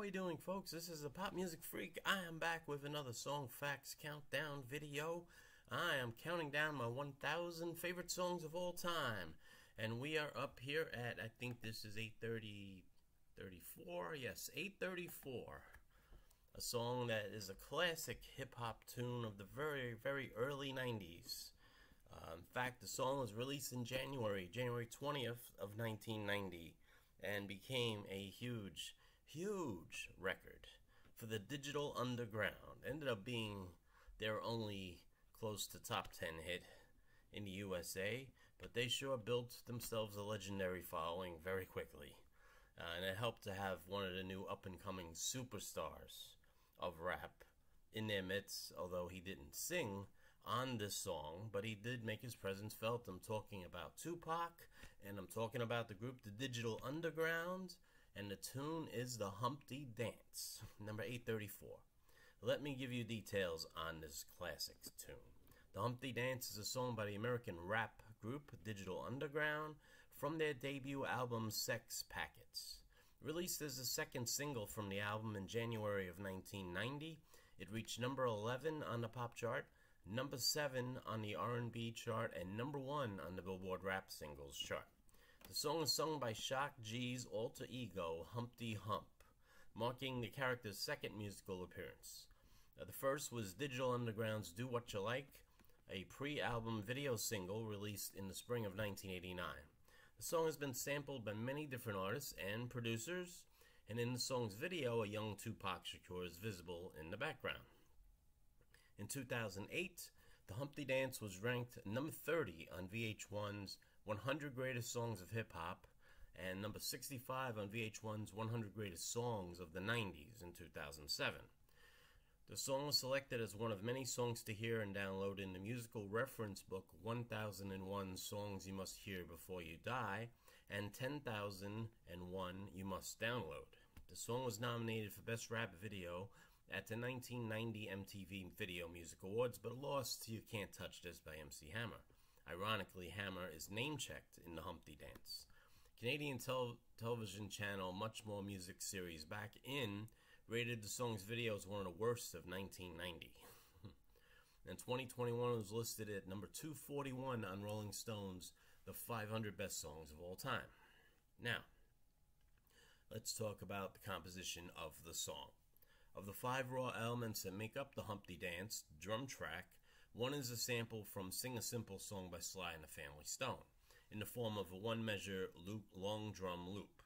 we doing, folks? This is the Pop Music Freak. I am back with another Song Facts Countdown video. I am counting down my 1,000 favorite songs of all time. And we are up here at, I think this is 8:34. Yes, 8:34. A song that is a classic hip-hop tune of the very, very early 90s. In fact, the song was released in January 20th of 1990, and became a huge record for the Digital Underground. Ended up being their only close to top 10 hit in the USA, but they sure built themselves a legendary following very quickly. And it helped to have one of the new up-and-coming superstars of rap in their midst, although he didn't sing on this song, but he did make his presence felt. I'm talking about Tupac, and I'm talking about the group The Digital Underground, and the tune is the Humpty Dance, number 834. Let me give you details on this classic tune. The Humpty Dance is a song by the American rap group Digital Underground from their debut album Sex Packets. Released as the second single from the album in January of 1990, it reached number 11 on the pop chart, number 7 on the R&B chart, and number 1 on the Billboard Rap Singles chart. The song is sung by Shock G's alter ego, Humpty Hump, marking the character's second musical appearance. The first was Digital Underground's Do What You Like, a pre-album video single released in the spring of 1989. The song has been sampled by many different artists and producers, and in the song's video, a young Tupac Shakur is visible in the background. In 2008, the Humpty Dance was ranked number 30 on VH1's 100 Greatest Songs of Hip Hop and number 65 on VH1's 100 Greatest Songs of the 90s in 2007. The song was selected as one of many songs to hear and download in the musical reference book 1001 Songs You Must Hear Before You Die and 10,001 You Must Download. The song was nominated for Best Rap Video at the 1990 MTV Video Music Awards, but lost to You Can't Touch This by MC Hammer. Ironically, Hammer is name-checked in the Humpty Dance. Canadian television channel Much More Music series Back In rated the song's video as one of the worst of 1990. In 2021, it was listed at number 241 on Rolling Stone's The 500 Best Songs of All Time. Now, let's talk about the composition of the song. Of the 5 raw elements that make up the Humpty Dance drum track, one is a sample from Sing a Simple Song by Sly and the Family Stone, in the form of a one-measure long drum loop.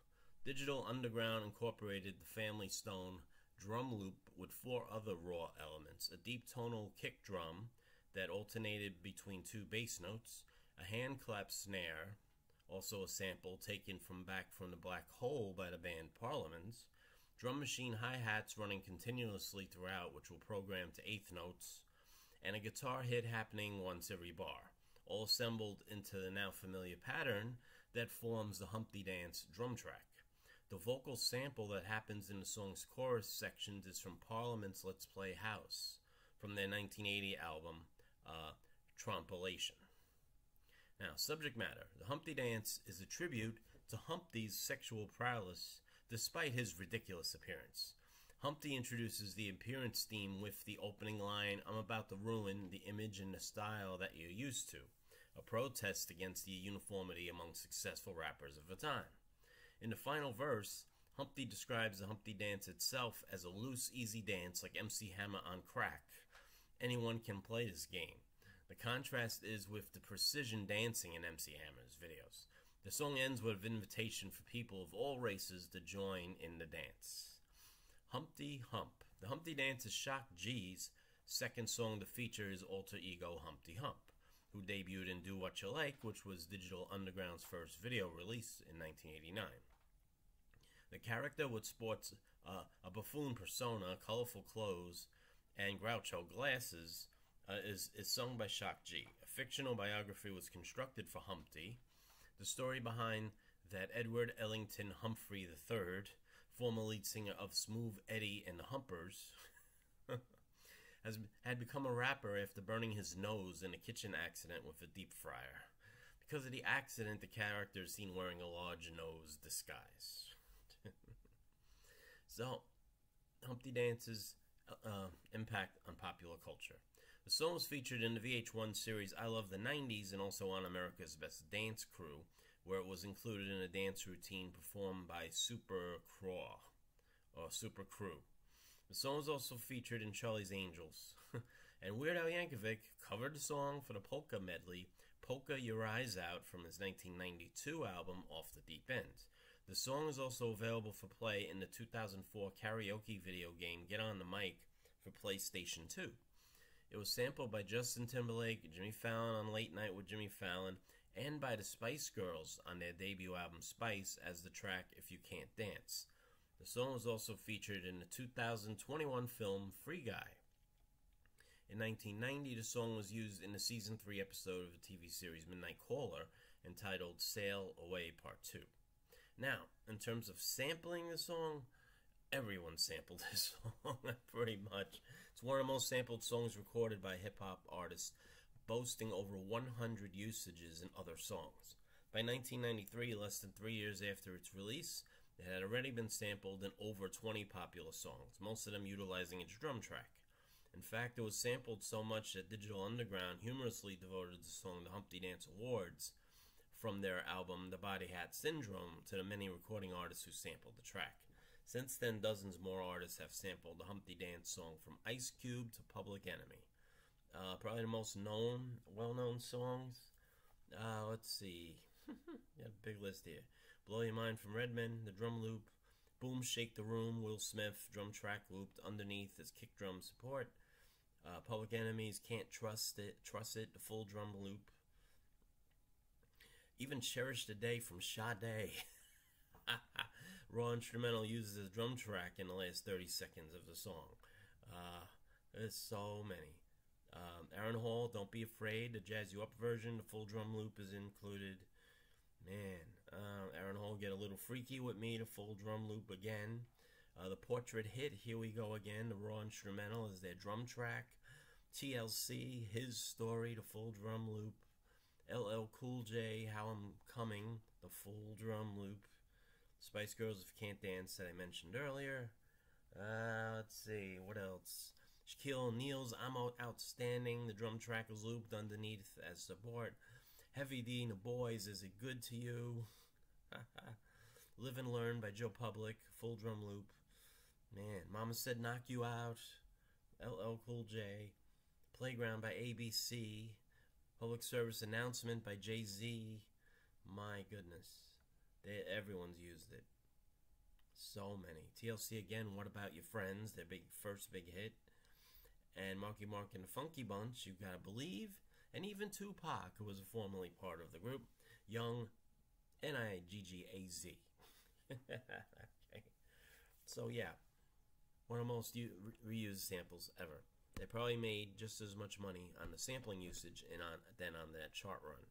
Digital Underground incorporated the Family Stone drum loop with 4 other raw elements: a deep tonal kick drum that alternated between 2 bass notes, a hand clap snare, also a sample taken from Back from the Black Hole by the band Parliaments, drum machine hi-hats running continuously throughout, which will program to 8th notes, and a guitar hit happening once every bar, all assembled into the now familiar pattern that forms the Humpty Dance drum track. The vocal sample that happens in the song's chorus sections is from Parliament's Let's Play House, from their 1980 album, Trompolation. Now, subject matter. The Humpty Dance is a tribute to Humpty's sexual prowess despite his ridiculous appearance. Humpty introduces the appearance theme with the opening line, "I'm about to ruin the image and the style that you're used to," a protest against the uniformity among successful rappers of the time. In the final verse, Humpty describes the Humpty Dance itself as a loose, easy dance like MC Hammer on crack. Anyone can play this game. The contrast is with the precision dancing in MC Hammer's videos. The song ends with an invitation for people of all races to join in the dance. Humpty Hump. The Humpty Dance is Shock G's second song to feature his alter ego Humpty Hump, who debuted in Do What You Like, which was Digital Underground's first video release in 1989. The character, which sports a buffoon persona, colorful clothes, and Groucho glasses, is sung by Shock G. A fictional biography was constructed for Humpty. The story behind that Edward Ellington Humphrey III, former lead singer of Smooth Eddie and the Humpers, had become a rapper after burning his nose in a kitchen accident with a deep fryer. Because of the accident, the character is seen wearing a large nose disguise. So, Humpty Dance's impact on popular culture. The song was featured in the VH1 series I Love the 90s and also on America's Best Dance Crew, where it was included in a dance routine performed by Super Crew. The song was also featured in Charlie's Angels. And Weird Al Yankovic covered the song for the polka medley Polka Your Eyes Out from his 1992 album Off the Deep End. The song is also available for play in the 2004 karaoke video game Get on the Mic for PlayStation 2. It was sampled by Justin Timberlake, Jimmy Fallon on Late Night with Jimmy Fallon, and by the Spice Girls on their debut album Spice as the track If You Can't Dance. The song was also featured in the 2021 film Free Guy. In 1990, the song was used in the season 3 episode of the TV series Midnight Caller entitled Sail Away Part 2. Now, in terms of sampling the song, everyone sampled this song, pretty much. It's one of the most sampled songs recorded by hip-hop artists, boasting over 100 usages in other songs. By 1993, less than 3 years after its release, it had already been sampled in over 20 popular songs, most of them utilizing its drum track. In fact, it was sampled so much that Digital Underground humorously devoted the song the Humpty Dance Awards from their album The Body Hat Syndrome to the many recording artists who sampled the track. Since then, dozens more artists have sampled the Humpty Dance song from Ice Cube to Public Enemy. Probably the most well-known songs. Let's see. Got a big list here. Blow Your Mind from Redman, the drum loop. Boom Shake the Room, Will Smith, drum track looped underneath as kick drum support. Public Enemy's Can't Trust It, the full drum loop. Even Cherish the Day from Sade. Raw instrumental uses a drum track in the last 30 seconds of the song. There's so many. Aaron Hall, Don't Be Afraid, the Jazz You Up version, the full drum loop is included. Man, Aaron Hall, Get a Little Freaky with Me, the full drum loop again. The Portrait Hit, Here We Go Again, the raw instrumental is their drum track. TLC, His Story, the full drum loop. LL Cool J, How I'm Coming, the full drum loop. Spice Girls, If You Can't Dance, that I mentioned earlier. Let's see, what else? Shaquille O'Neal's I'm Outstanding, the drum track is looped underneath as support. Heavy D and the Boys, Is It Good to You? Live and Learn by Joe Public, full drum loop. Man, Mama Said Knock You Out, LL Cool J. Playground by ABC. Public Service Announcement by Jay-Z. My goodness. Everyone's used it. So many. TLC again, What About Your Friends, their first big hit. And Marky Mark and the Funky Bunch, You Gotta Believe. And even Tupac, who was formerly part of the group. Young, N-I-G-G-A-Z. Okay. So yeah, one of the most reused samples ever. They probably made just as much money on the sampling usage than on that chart run.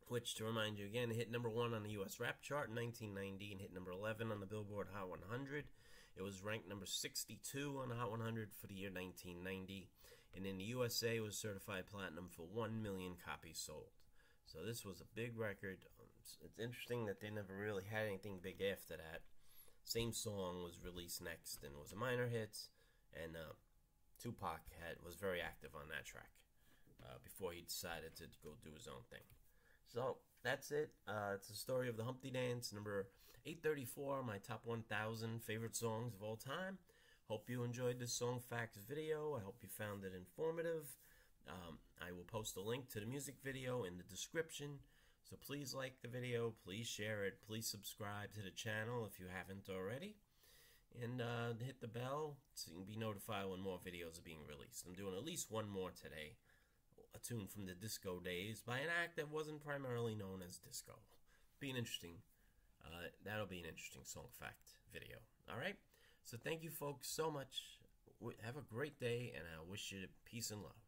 Which, to remind you again, hit number 1 on the US Rap Chart in 1990 and hit number 11 on the Billboard Hot 100. It was ranked number 62 on the Hot 100 for the year 1990. And in the USA, it was certified platinum for 1 million copies sold. So this was a big record. It's interesting that they never really had anything big after that. Same song was released next and was a minor hit. And Tupac was very active on that track before he decided to go do his own thing. So that's it. It's the story of the Humpty Dance, number 834, my top 1,000 favorite songs of all time. Hope you enjoyed this song facts video. I hope you found it informative. I will post a link to the music video in the description. So please like the video, please share it, please subscribe to the channel if you haven't already. And hit the bell so you can be notified when more videos are being released. I'm doing at least one more today. A tune from the disco days by an act that wasn't primarily known as disco. Be an interesting, that'll be an interesting song fact video. Alright? So thank you folks so much. Have a great day, and I wish you peace and love.